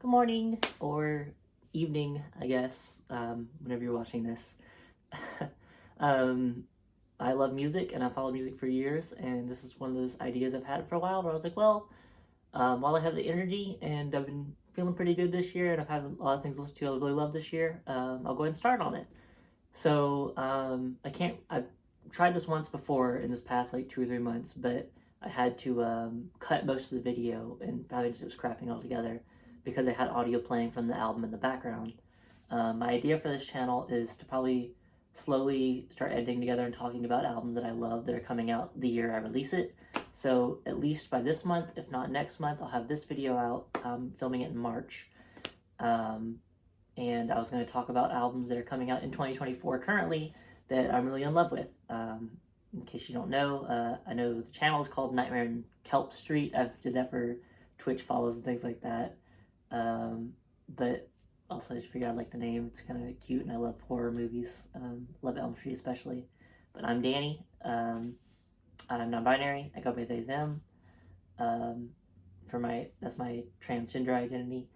Good morning or evening, I guess, whenever you're watching this. um, I love music and I followed music for years, and this is one of those ideas I've had for a while where I was like, well, while I have the energy and I've been feeling pretty good this year and I've had a lot of things to listen to I really love this year, I'll go ahead and start on it. So I've tried this once before in this past like 2 or 3 months, but I had to cut most of the video and probably just was crapping altogether because I had audio playing from the album in the background. My idea for this channel is to probably slowly start editing together and talking about albums that I love that are coming out the year I release it. So at least by this month, if not next month, I'll have this video out, filming it in March. And I was going to talk about albums that are coming out in 2024 currently that I'm really in love with. In case you don't know, I know the channel is called Nightmare in Kelp Street. I've did that for Twitch follows and things like that. But also I just figured I like the name. It's kind of cute and I love horror movies. Love Elm Street especially. But I'm Danny. I'm non-binary. I go by they, them. That's my transgender identity.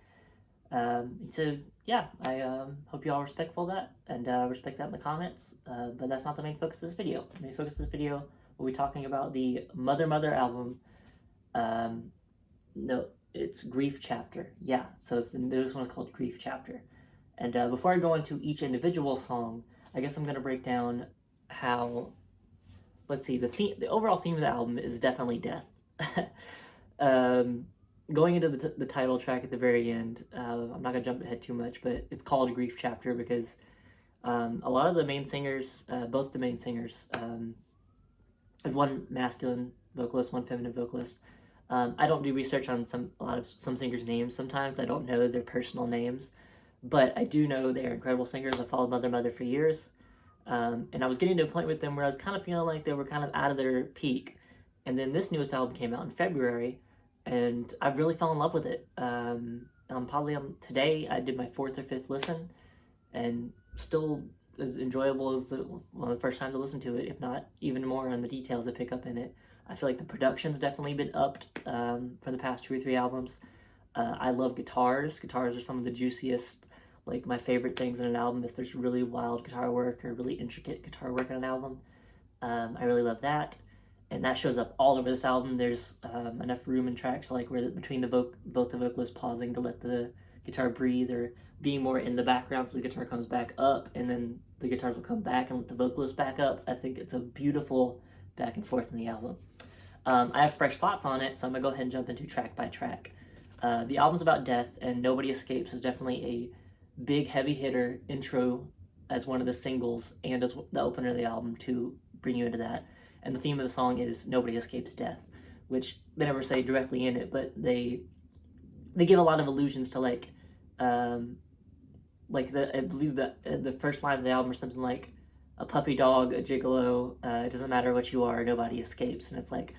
So yeah, I hope you all respectful of that and respect that in the comments. But that's not the main focus of this video. The main focus of this video, we'll be talking about the Mother Mother album. No, it's Grief Chapter. Yeah, so this one is called Grief Chapter. And before I go into each individual song, I guess I'm gonna break down how. Let's see, the overall theme of the album is definitely death. Going into the title track at the very end, I'm not going to jump ahead too much, but it's called Grief Chapter because a lot of the main singers, both the main singers, one masculine vocalist, one feminine vocalist. I don't do research on some singers' names sometimes. I don't know their personal names, but I do know they're incredible singers. I followed Mother Mother for years, and I was getting to a point with them where I was kind of feeling like they were kind of out of their peak. And then this newest album came out in February, and I really fell in love with it. Today I did my 4th or 5th listen, and still as enjoyable as one of the first time to listen to it, if not even more on the details I pick up in it. I feel like the production's definitely been upped from the past 2 or 3 albums. I love guitars. Guitars are some of the juiciest, like my favorite things in an album. If there's really wild guitar work or really intricate guitar work in an album, I really love that. And that shows up all over this album. There's enough room in tracks like where between both the vocalists pausing to let the guitar breathe or being more in the background so the guitar comes back up and then the guitars will come back and let the vocalist back up. I think it's a beautiful back and forth in the album. I have fresh thoughts on it, so I'm going to go ahead and jump into track by track. The album's about death, and Nobody Escapes is definitely a big heavy hitter intro as one of the singles and as the opener of the album to bring you into that. And the theme of the song is Nobody Escapes Death, which they never say directly in it, but they give a lot of allusions to I believe that the first lines of the album are something like a puppy dog, a gigolo, it doesn't matter what you are, nobody escapes. And it's like,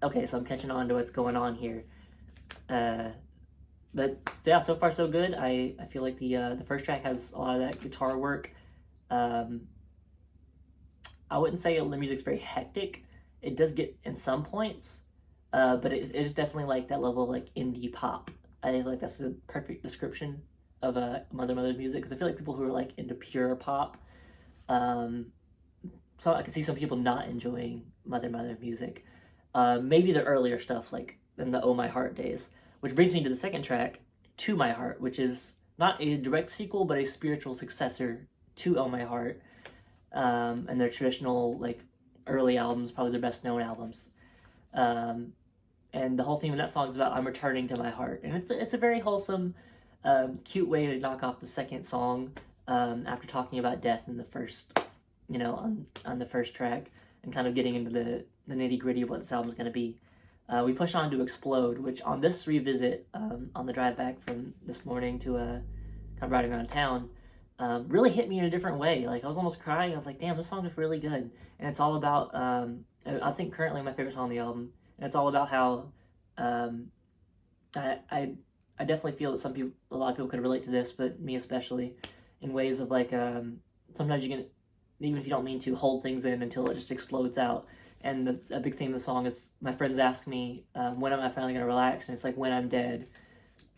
okay, so I'm catching on to what's going on here. But yeah, so far so good. I feel like the first track has a lot of that guitar work. I wouldn't say the music's very hectic. It does get in some points, but it is definitely like that level of like indie pop. I think like that's the perfect description of Mother Mother's music because I feel like people who are like into pure pop, so I can see some people not enjoying Mother Mother music. Maybe the earlier stuff like in the Oh My Heart days, which brings me to the second track, To My Heart, which is not a direct sequel but a spiritual successor to Oh My Heart. And their traditional like early albums, probably their best known albums. And the whole theme of that song is about I'm returning to my heart, and it's a very wholesome, cute way to knock off the second song after talking about death in the first, on the first track, and kind of getting into the nitty gritty of what this album is going to be. We push on to Explode, which on this revisit on the drive back from this morning to kind of riding around town. Really hit me in a different way. Like I was almost crying. I was like, damn, this song is really good. And it's all about, I think currently my favorite song on the album. And it's all about how I definitely feel that a lot of people could relate to this, but me especially, in ways of like, sometimes you can, even if you don't mean to, hold things in until it just explodes out. And a big theme of the song is my friends ask me, when am I finally going to relax? And it's like, when I'm dead.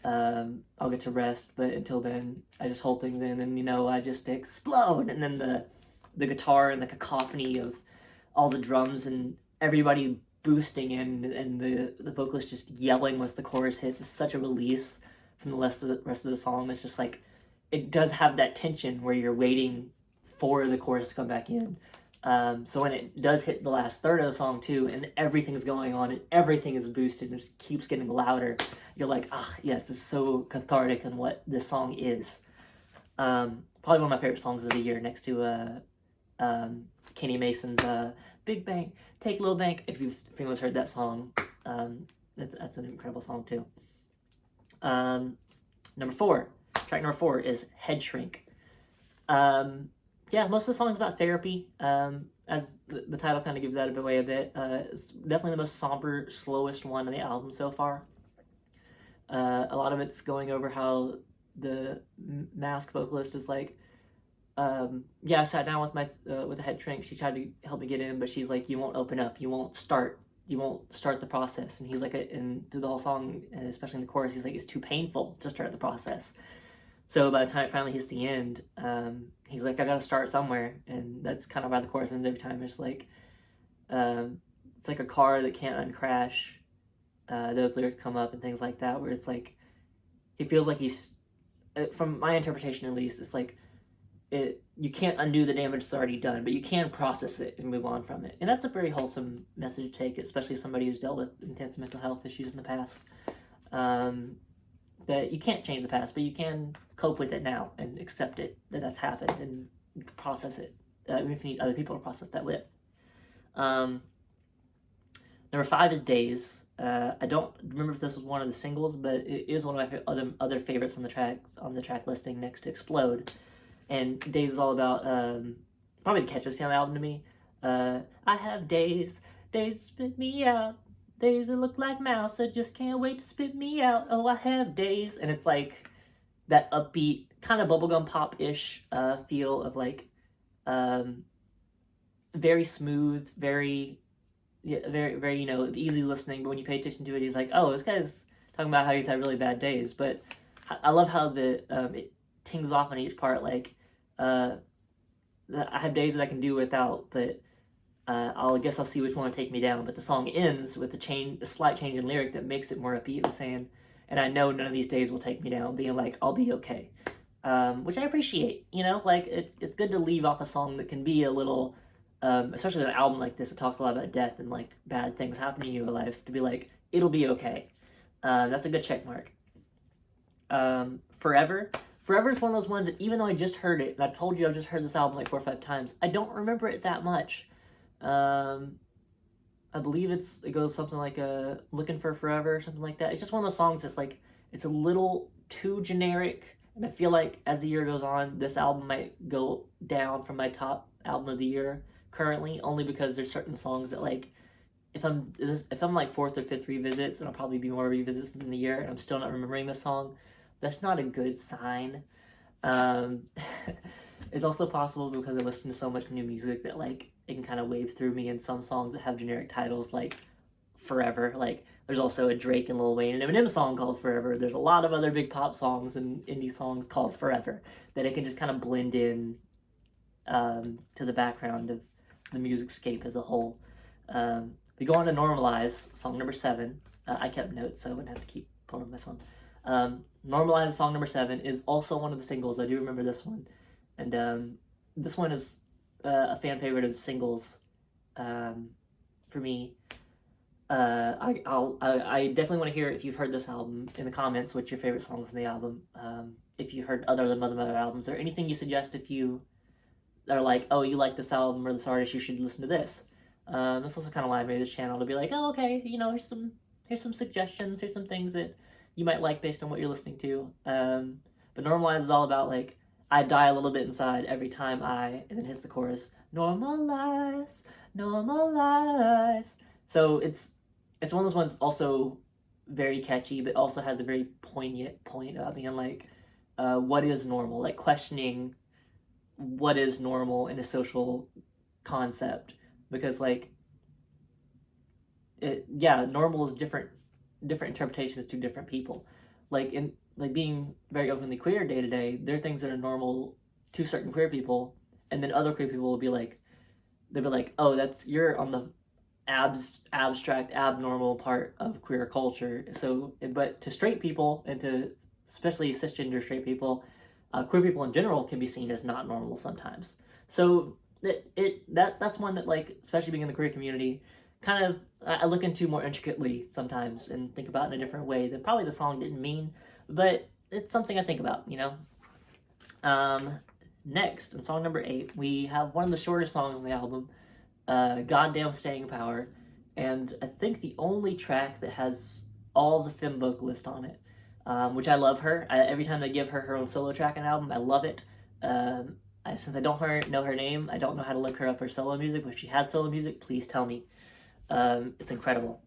I'll get to rest. But until then, I just hold things in, and I just explode. And then the guitar and the cacophony of all the drums and everybody boosting in, and the vocalist just yelling once the chorus hits is such a release from the rest of the song. It's just like it does have that tension where you're waiting for the chorus to come back in. So when it does hit the last third of the song too, and everything's going on and everything is boosted and just keeps getting louder, you're like, yes, it's so cathartic in what this song is. Probably one of my favorite songs of the year, next to Kenny Mason's Big Bank, Take Little Bank. If anyone's heard that song, that's an incredible song too. Track number 4 is Head Shrink. Yeah, most of the song's about therapy, as the title kind of gives that away a bit. It's definitely the most somber, slowest one on the album so far. A lot of it's going over how the mask vocalist is like, I sat down with the head shrink. She tried to help me get in, but she's like, you won't open up, you won't start the process. And he's like, and through the whole song, and especially in the chorus, he's like, it's too painful to start the process. So by the time it finally hits the end, he's like, I gotta start somewhere. And that's kind of why the chorus ends every time. It's like, it's like a car that can't uncrash. Those lyrics come up and things like that, where it's like, he feels like he's, from my interpretation at least, it's like, you can't undo the damage that's already done, but you can process it and move on from it. And that's a very wholesome message to take, especially somebody who's dealt with intense mental health issues in the past. That you can't change the past, but you can cope with it now and accept it, that's happened, and process it, even if you need other people to process that with. Number 5 is Days. I don't remember if this was one of the singles, but it is one of my other favorites on the track listing next to Explode. And Days is all about probably the catchiest on the album to me. I have days spit me out. Days that look like mouse, I just can't wait to spit me out. Oh, I have days. And it's like that upbeat, kind of bubblegum pop-ish feel of like very smooth, very, very, easy listening. But when you pay attention to it, he's like, oh, this guy's talking about how he's had really bad days. But I love how it tings off on each part, like, I have days that I can do without, but I'll see which one will take me down. But the song ends with a slight change in lyric that makes it more upbeat, and saying, and I know none of these days will take me down, being like, I'll be okay. Which I appreciate, like it's good to leave off a song that can be a little, especially with an album like this, it talks a lot about death and like bad things happening to you in life, to be like, it'll be okay. That's a good check mark. Forever is one of those ones that even though I just heard it, and I told you I've just heard this album like 4 or 5 times, I don't remember it that much. I believe it goes something like Looking for Forever or something like that. It's just one of those songs that's like, it's a little too generic, and I feel like as the year goes on, this album might go down from my top album of the year currently, only because there's certain songs that like, if I'm like 4th or 5th revisits, and I'll probably be more revisits in the year, and I'm still not remembering the song, that's not a good sign. It's also possible because I listen to so much new music that like it can kind of wave through me, and some songs that have generic titles like Forever, like there's also a Drake and Lil Wayne and Eminem song called Forever. There's a lot of other big pop songs and indie songs called Forever that it can just kind of blend in to the background of the music scape as a whole. We go on to Normalize, song number 7. I kept notes, so I wouldn't have to keep pulling up my phone. Normalize, song number 7, is also one of the singles. I do remember this one. And this one is a fan favorite of the singles for me. I definitely want to hear, if you've heard this album, in the comments, what's your favorite songs in the album. If you heard other albums, or anything you suggest, if you are like, oh, you like this album or this artist, you should listen to this. It's also kind of why I made this channel, to be like, oh, okay, here's some suggestions, here's some things that you might like based on what you're listening to. But Normalize is all about like, I die a little bit inside every time and then hits the chorus, normalize. So it's one of those ones also very catchy, but also has a very poignant point about being like, what is normal? Like questioning what is normal in a social concept. Because like, normal is different interpretations to different people. like being very openly queer day to day, there are things that are normal to certain queer people, and then other queer people will be like, they'll be like, oh, that's, you're on the abstract, abnormal part of queer culture. So, but to straight people, and to especially cisgender straight people, queer people in general can be seen as not normal sometimes. So that's one that, like, especially being in the queer community, kind of I look into more intricately sometimes and think about in a different way than probably the song didn't mean, but it's something I think about, you know. Next, in song number 8, we have one of the shortest songs on the album, Goddamn Staying Power, and I think the only track that has all the femme vocalist on it, which I love her. Every time they give her own solo track on an album, I love it. Since I don't know her name, I don't know how to look her up her solo music, but if she has solo music, please tell me. It's incredible.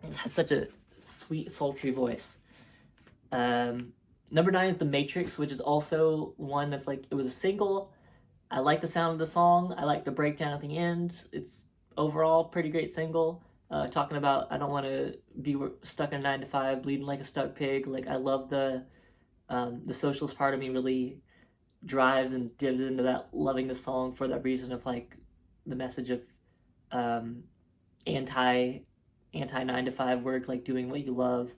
It has such a sweet, sultry voice. Number 9 is The Matrix, which is also one that's like, it was a single. I like the sound of the song. I like the breakdown at the end. It's overall pretty great single. Talking about, I don't want to be stuck in a 9 to 5, bleeding like a stuck pig. Like, I love the socialist part of me really drives and dives into that, loving the song for that reason of like the message of anti 9 to 5 work, like doing what you love.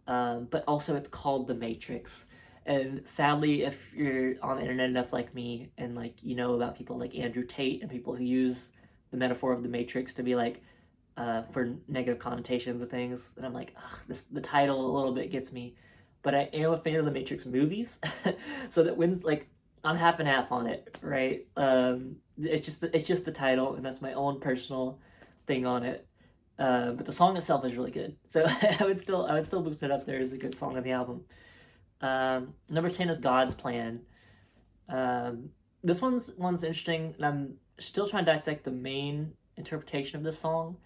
But also it's called The Matrix. And sadly, if you're on the internet enough like me, and like you know about people like Andrew Tate and people who use the metaphor of the Matrix to be like for negative connotations of things, and I'm like, the title a little bit gets me. But I am a fan of the Matrix movies, so that when, like, I'm half and half on it, right? It's just the title, and that's my own personal thing on it. But the song itself is really good, so I would still boost it up there as a good song on the album. Number 10 is God's Plan. This one's interesting, and I'm still trying to dissect the main interpretation of this song.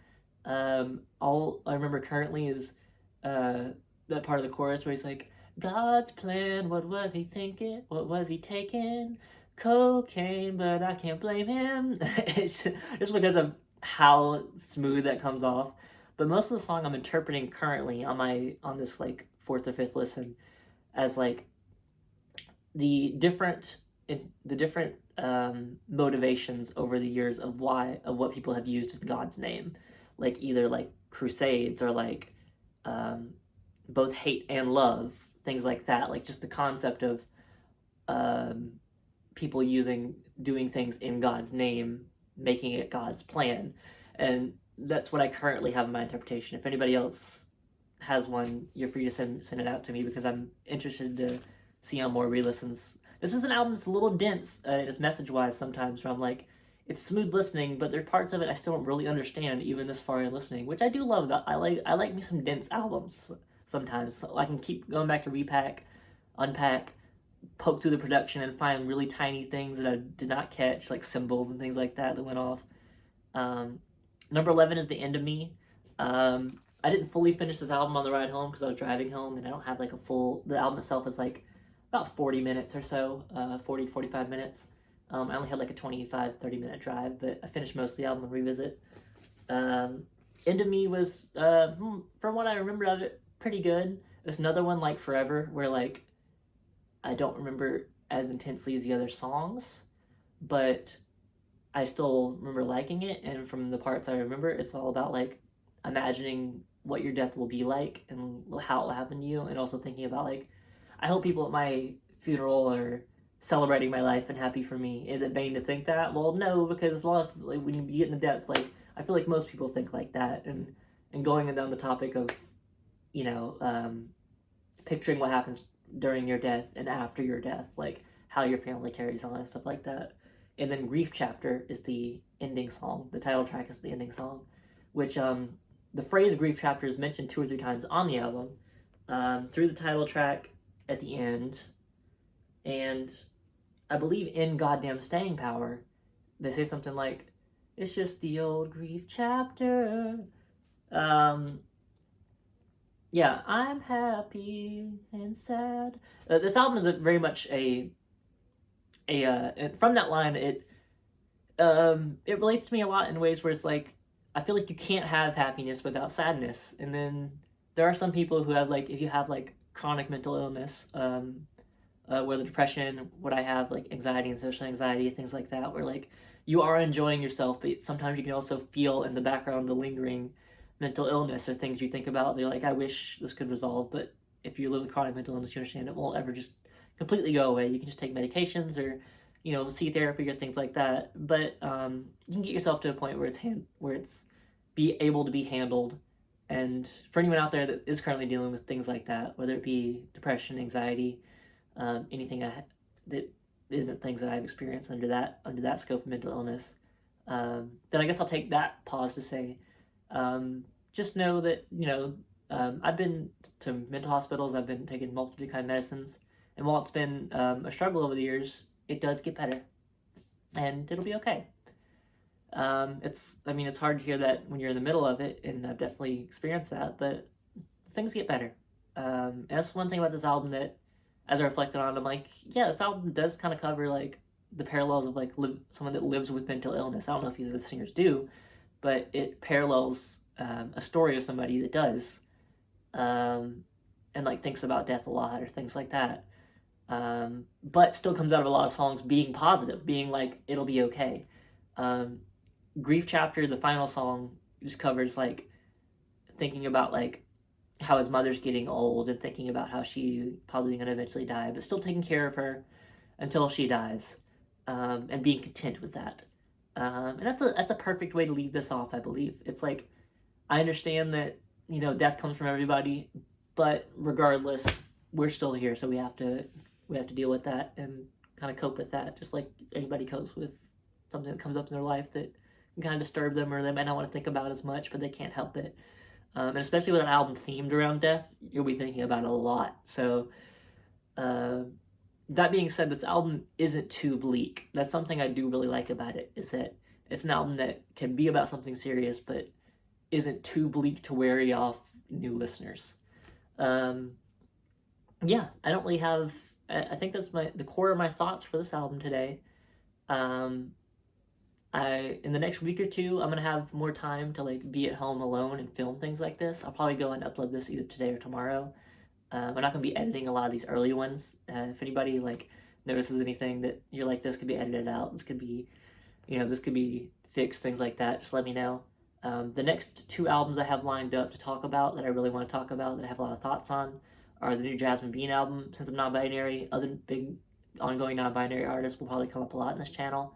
All I remember currently is that part of the chorus where he's like, God's plan, what was he thinking? What was he taking? Cocaine, but I can't blame him. It's just because of how smooth that comes off. But most of the song I'm interpreting currently on this like 4th or 5th listen as like the different motivations over the years of what people have used in God's name, like either like crusades or like both hate and love, things like that, like just the concept of people doing things in God's name, making it God's plan. And that's what I currently have in my interpretation. If anybody else has one, you're free to send it out to me, because I'm interested to see on more re-listens. This is an album that's a little dense, it's message-wise sometimes, where I'm like, it's smooth listening, but there are parts of it I still don't really understand, even this far in listening, which I do love about. I like me some dense albums sometimes, so I can keep going back to repack, unpack, poke through the production, and find really tiny things that I did not catch, like symbols and things like that went off. Number 11 is The End of Me. I didn't fully finish this album on the ride home because I was driving home, and I don't have like the album itself is like about 40 minutes or so, 40 to 45 minutes. I only had like a 25-30 minute drive, but I finished most of the album on revisit. End of Me was, from what I remember of it, pretty good. There's another one like Forever, where like I don't remember as intensely as the other songs, but I still remember liking it, and from the parts I remember, it's all about like imagining what your death will be like and how it will happen to you, and also thinking about like, I hope people at my funeral are celebrating my life and happy for me. Is it vain to think that? Well, no, because a lot of, like, when you get in the depths, like, I feel like most people think like that, and going down the topic of, you know, picturing what happens during your death and after your death, like how your family carries on and stuff like that. And then Grief Chapter is the ending song. The title track is the ending song, which the phrase Grief Chapter is mentioned 2 or 3 times on the album, through the title track at the end, and I believe in Goddamn Staying Power, they say something like, it's just the old grief chapter. Yeah, I'm happy and sad. This album is very much and from that line, it relates to me a lot in ways where it's like, I feel like you can't have happiness without sadness. And then there are some people who have like, if you have like chronic mental illness, whether depression, what I have, like anxiety and social anxiety, things like that, where like you are enjoying yourself, but sometimes you can also feel in the background the lingering mental illness or things you think about. They're like, I wish this could resolve, but if you live with chronic mental illness, you understand it won't ever just completely go away. You can just take medications or, see therapy or things like that. But you can get yourself to a point where it's be able to be handled. And for anyone out there that is currently dealing with things like that, whether it be depression, anxiety, anything that isn't things that I've experienced under that scope of mental illness, then I guess I'll take that pause to say, just know that I've been to mental hospitals. I've been taking multiple kind of medicines, and while it's been a struggle over the years, it does get better, and it'll be okay. It's hard to hear that when you're in the middle of it, and I've definitely experienced that, but things get better. And that's one thing about this album that, as I reflected on, I'm like, yeah, this album does kind of cover like the parallels of like someone that lives with mental illness. I don't know if either of the singers do, but it parallels a story of somebody that does, and like thinks about death a lot or things like that. But still comes out of a lot of songs being positive, being like, it'll be okay. Grief Chapter, the final song, just covers like thinking about like how his mother's getting old and thinking about how she probably gonna eventually die, but still taking care of her until she dies, and being content with that. And that's a perfect way to leave this off, I believe. It's like, I understand that death comes from everybody, but regardless, we're still here, so we have to deal with that and kind of cope with that, just like anybody copes with something that comes up in their life that can kind of disturb them, or they might not want to think about as much, but they can't help it. And especially with an album themed around death, you'll be thinking about it a lot. So, that being said, this album isn't too bleak. That's something I do really like about it, is that it's an album that can be about something serious, but isn't too bleak to weary off new listeners. Yeah, I don't really have. I think that's the core of my thoughts for this album today. In the next week or two, I'm gonna have more time to like be at home alone and film things like this. I'll probably go and upload this either today or tomorrow. I'm not gonna be editing a lot of these early ones. If anybody like notices anything that you're like, this could be edited out, this could be fixed, things like that, just let me know. The next two albums I have lined up to talk about that I really want to talk about, that I have a lot of thoughts on, are the new Jasmine Bean album. Since I'm non-binary, other big ongoing non-binary artists will probably come up a lot in this channel,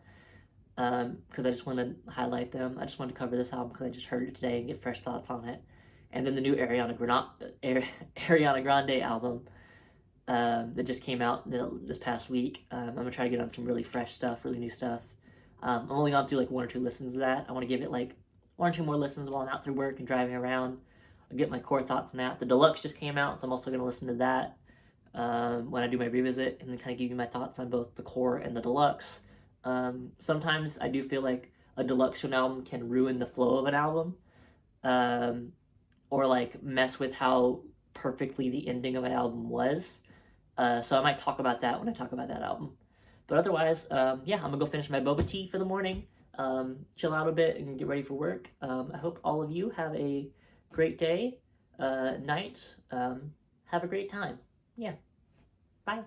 because I just want to highlight them. I just wanted to cover this album because I just heard it today and get fresh thoughts on it. And then the new Ariana Grande album that just came out this past week. I'm going to try to get on some really fresh stuff, really new stuff. I'm only gone through like one or two listens of that. I want to give it like one or two more listens while I'm out through work and driving around. I'll get my core thoughts on that. The deluxe just came out, so I'm also going to listen to that when I do my revisit, and then kind of give you my thoughts on both the core and the deluxe. Sometimes I do feel like a deluxe to an album can ruin the flow of an album, or like mess with how perfectly the ending of an album was. So I might talk about that when I talk about that album. But otherwise, yeah, I'm gonna go finish my boba tea for the morning, chill out a bit, and get ready for work. I hope all of you have a great day, night. Have a great time. Yeah. Bye.